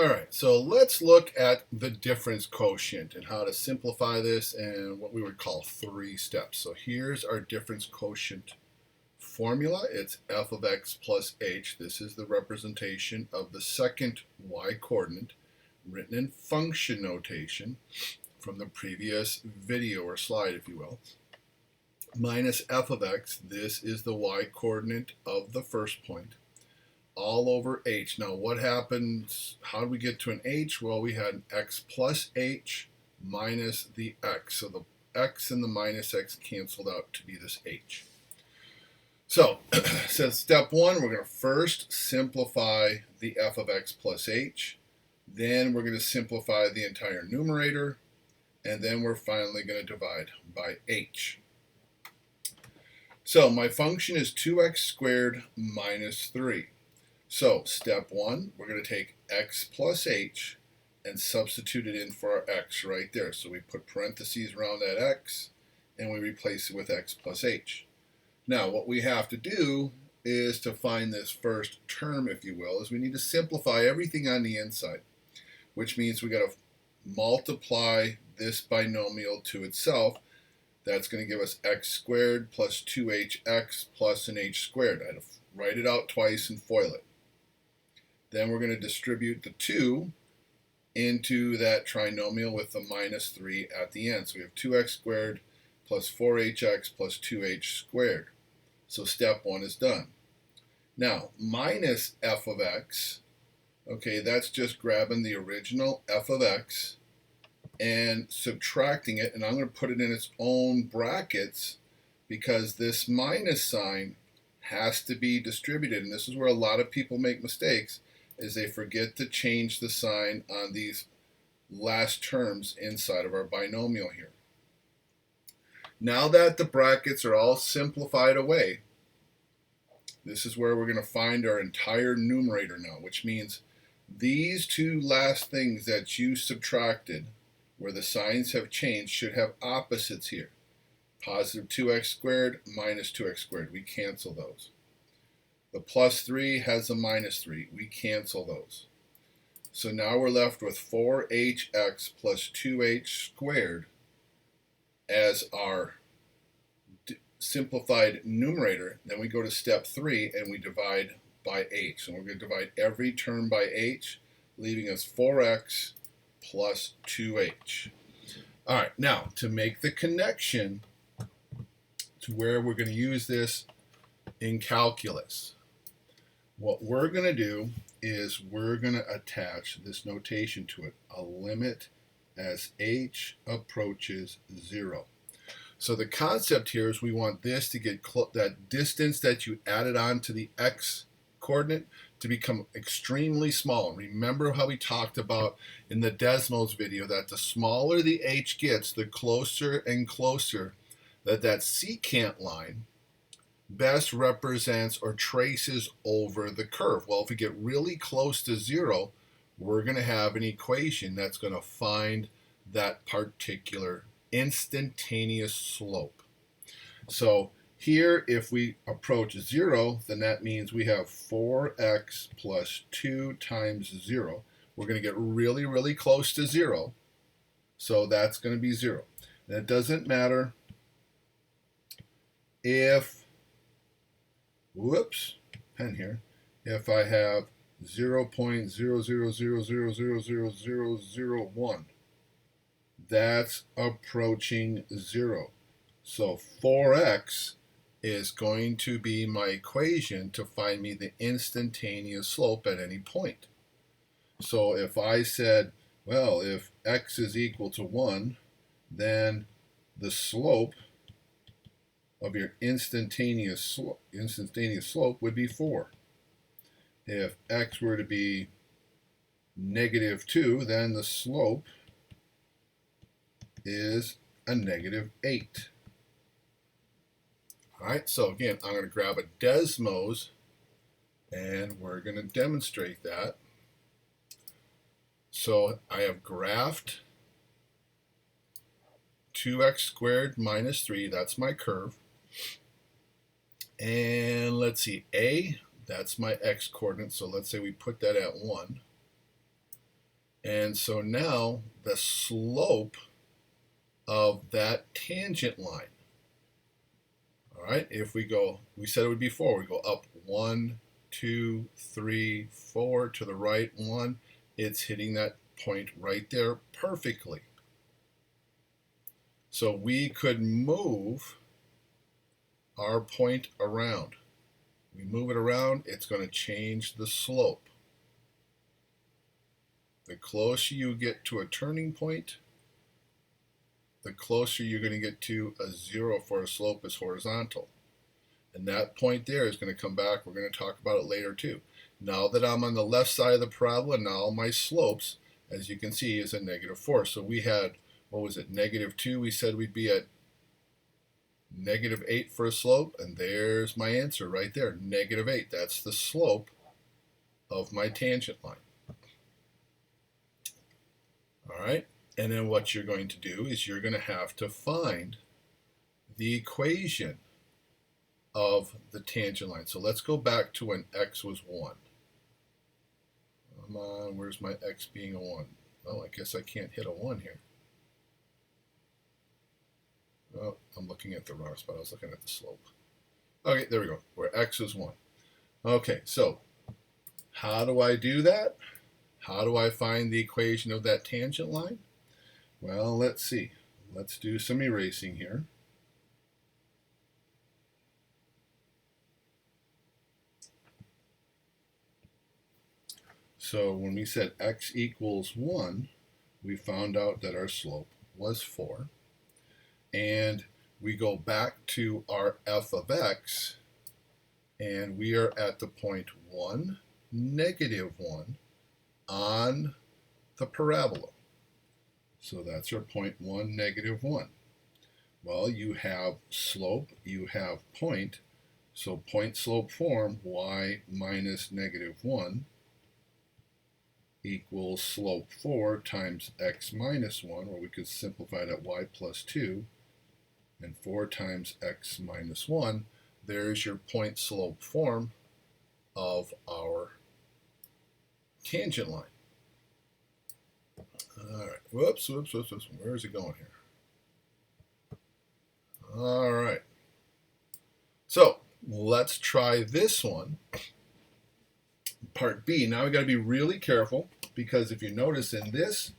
All right, so let's look at the difference quotient and how to simplify this and what we would call 3 steps. So here's our difference quotient formula. It's f of x plus h. This is the representation of the second y coordinate written in function notation from the previous video or slide, if you will, minus f of x. This is the y coordinate of the first point, all over h. Now what happens, how do we get to an h? Well, we had x plus h minus the x. So the x and the minus x canceled out to be this h. So, since step 1, we're going to first simplify the f of x plus h. Then we're going to simplify the entire numerator. And then we're finally going to divide by h. So my function is 2x squared minus 3. So step 1, we're going to take x plus h and substitute it in for our x right there. So we put parentheses around that x and we replace it with x plus h. Now what we have to do is to find this first term, if you will, is we need to simplify everything on the inside, which means we got to multiply this binomial to itself. That's going to give us x squared plus 2hx plus an h squared. I had to write it out twice and FOIL it. Then we're going to distribute the 2 into that trinomial with the minus 3 at the end. So we have 2x squared plus 4hx plus 2h squared. So step 1 is done. Now, minus f of x, okay, that's just grabbing the original f of x and subtracting it, and I'm going to put it in its own brackets because this minus sign has to be distributed, and this is where a lot of people make mistakes, is they forget to change the sign on these last terms inside of our binomial here. Now that the brackets are all simplified away, this is where we're going to find our entire numerator now, which means these two last things that you subtracted, where the signs have changed, should have opposites here. Positive 2x squared minus 2x squared. We cancel those. The plus 3 has a minus 3. We cancel those. So now we're left with 4hx plus 2h squared as our simplified numerator. Then we go to step 3 and we divide by h. And we're going to divide every term by h, leaving us 4x plus 2h. All right, now to make the connection to where we're going to use this in calculus, what we're going to do is we're going to attach this notation to it, a limit as h approaches 0. So the concept here is we want this to get that distance that you added on to the x coordinate to become extremely small. Remember how we talked about in the Desmos video that the smaller the h gets, the closer and closer that secant line best represents or traces over the curve. Well, if we get really close to 0, we're going to have an equation that's going to find that particular instantaneous slope. So here, if we approach 0, then that means we have 4x plus 2 times 0. We're going to get really, really close to 0. So that's going to be 0. And it doesn't matter if, whoops, pen here, if I have 0.000000001. That's approaching 0. So 4x is going to be my equation to find me the instantaneous slope at any point. So if I said, well, if x is equal to 1, then the slope of your instantaneous slope would be 4. If x were to be negative 2, then the slope is a negative 8. All right, so again, I'm going to grab a Desmos and we're going to demonstrate that. So I have graphed 2x squared minus 3, that's my curve. And let's see, A, that's my x coordinate, so let's say we put that at 1. And so now the slope of that tangent line, all right, if we go, we said it would be 4, we go up 1, 2, 3, 4 to the right 1, it's hitting that point right there perfectly. So we could move our point around. We move it around, it's going to change the slope. The closer you get to a turning point, the closer you're going to get to a 0 for a slope is horizontal. And that point there is going to come back. We're going to talk about it later too. Now that I'm on the left side of the parabola, now my slopes, as you can see, is a -4. So we had, what was it, -2. We said we'd be at -8 for a slope, and there's my answer right there, -8. That's the slope of my tangent line. All right, and then what you're going to do is you're going to have to find the equation of the tangent line. So let's go back to when x was 1. Come on, where's my x being a 1? Well, I guess I can't hit a 1 here. Oh, I'm looking at the wrong spot. I was looking at the slope. Okay, there we go, where x is 1. Okay, so how do I do that? How do I find the equation of that tangent line? Well, let's see. Let's do some erasing here. So when we said x equals 1, we found out that our slope was 4. And we go back to our f of x, and we are at the point 1, -1 on the parabola. So that's our point 1, -1. Well, you have slope, you have point, so point slope form, y minus -1 equals slope 4 times x minus 1, or we could simplify that y plus 2, and 4 times x minus 1. There's your point slope form of our tangent line. All right, whoops. Where is it going here? All right. So let's try this one, part B. Now we got to be really careful, because if you notice in this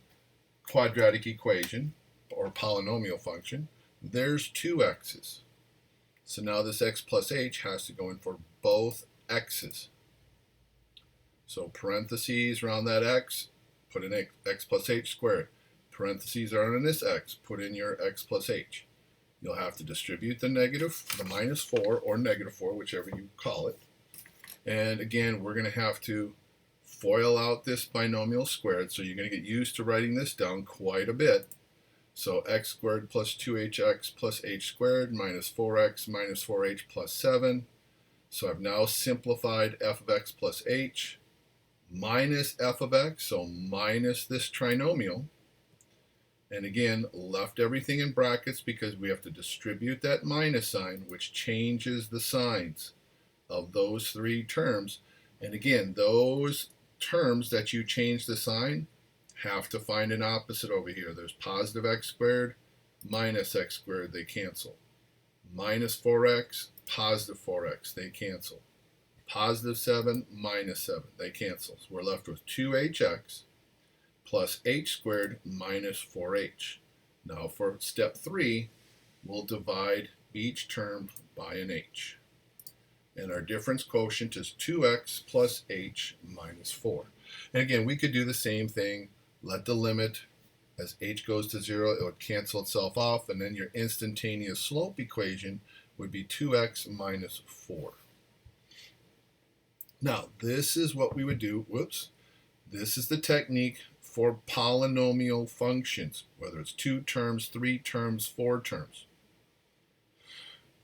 quadratic equation or polynomial function, there's 2 x's. So now this x plus h has to go in for both x's. So parentheses around that x, put in x plus h squared. Parentheses are in this x, put in your x plus h. You'll have to distribute the -4 or -4, whichever you call it. And again, we're going to have to FOIL out this binomial squared, so you're going to get used to writing this down quite a bit. So x squared plus 2hx plus h squared minus 4x minus 4h plus 7. So I've now simplified f of x plus h minus f of x, so minus this trinomial. And again, left everything in brackets because we have to distribute that minus sign, which changes the signs of those 3 terms. And again, those terms that you change the sign have to find an opposite over here. There's positive x squared, minus x squared, they cancel. Minus 4x, positive 4x, they cancel. Positive 7, minus 7, they cancel. So we're left with 2hx plus h squared minus 4h. Now for step 3, we'll divide each term by an h. And our difference quotient is 2x plus h minus 4. And again, we could do the same thing. Let the limit, as h goes to 0, it would cancel itself off, and then your instantaneous slope equation would be 2x minus 4. Now, this is what we would do. This is the technique for polynomial functions, whether it's 2 terms, 3 terms, 4 terms.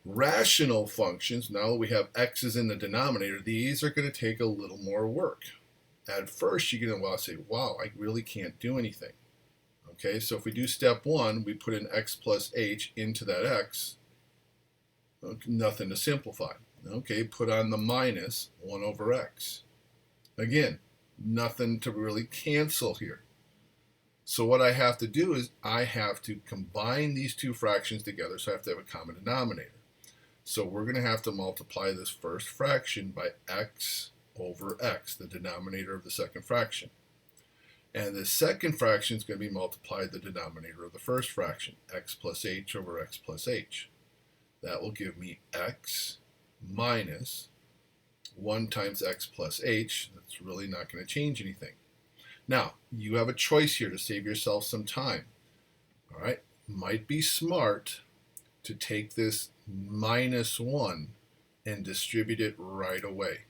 Rational functions, now that we have x's in the denominator, these are going to take a little more work. At first, you're going to say, wow, I really can't do anything. Okay, so if we do step 1, we put in x plus h into that x, nothing to simplify. Okay, put on the minus 1 over x. Again, nothing to really cancel here. So what I have to do is I have to combine these two fractions together, so I have to have a common denominator. So we're going to have to multiply this first fraction by x over x, the denominator of the second fraction. And the second fraction is going to be multiplied the denominator of the first fraction, x plus h over x plus h. That will give me x minus 1 times x plus h. That's really not going to change anything. Now, you have a choice here to save yourself some time. All right, might be smart to take this minus 1 and distribute it right away.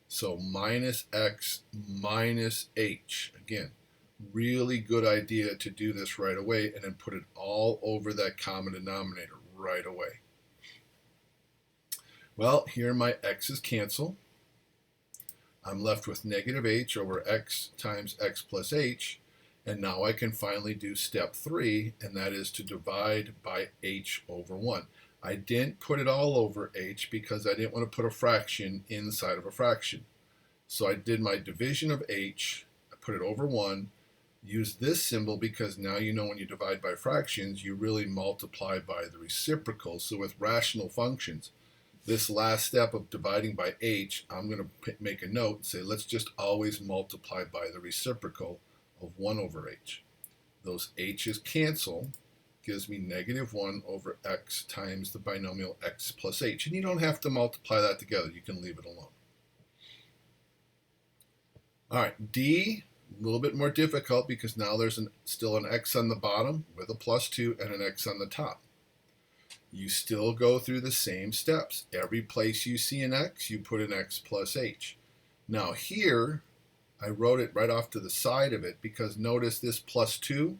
So minus x minus h. Again, really good idea to do this right away and then put it all over that common denominator right away. Well, here my x's cancel. I'm left with negative h over x times x plus h, and now I can finally do step 3, and that is to divide by h over 1. I didn't put it all over h because I didn't want to put a fraction inside of a fraction. So I did my division of h, I put it over 1, use this symbol because now you know when you divide by fractions, you really multiply by the reciprocal. So with rational functions, this last step of dividing by h, I'm going to make a note and say, let's just always multiply by the reciprocal of 1 over h. Those h's cancel, gives me negative 1 over x times the binomial x plus h. And you don't have to multiply that together. You can leave it alone. All right, d, a little bit more difficult because now there's still an x on the bottom with a plus 2 and an x on the top. You still go through the same steps. Every place you see an x, you put an x plus h. Now here, I wrote it right off to the side of it because notice this plus 2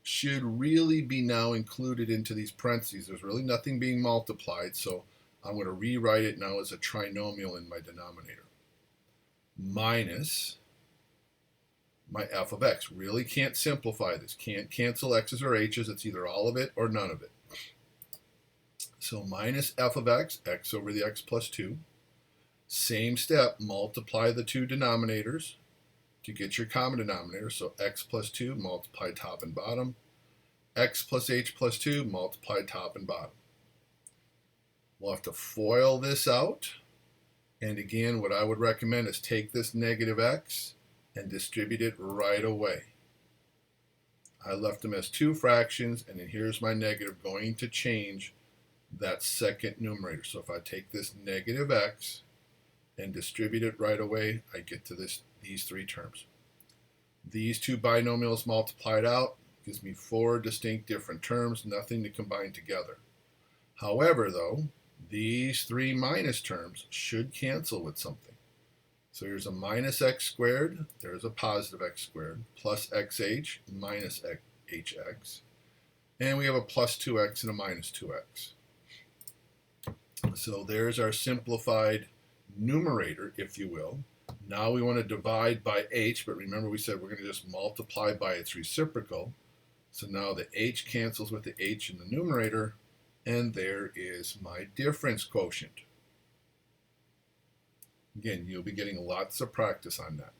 should really be now included into these parentheses. There's really nothing being multiplied, so I'm going to rewrite it now as a trinomial in my denominator. Minus my f of x. Really can't simplify this. Can't cancel x's or h's. It's either all of it or none of it. So minus f of x, x over the x plus 2. Same step, multiply the two denominators to get your common denominator. So x plus 2, multiply top and bottom. X plus h plus 2, multiply top and bottom. We'll have to FOIL this out. And again, what I would recommend is take this negative x and distribute it right away. I left them as two fractions, and then here's my negative going to change that second numerator. So if I take this negative x and distribute it right away, I get to these three terms. These two binomials multiplied out gives me 4 distinct different terms, nothing to combine together. However, though, these 3 minus terms should cancel with something. So here's a minus x squared, there's a positive x squared, plus xh minus hx, and we have a plus 2x and a minus 2x. So there's our simplified numerator, if you will. Now we want to divide by h, but remember we said we're going to just multiply by its reciprocal. So now the h cancels with the h in the numerator, and there is my difference quotient. Again, you'll be getting lots of practice on that.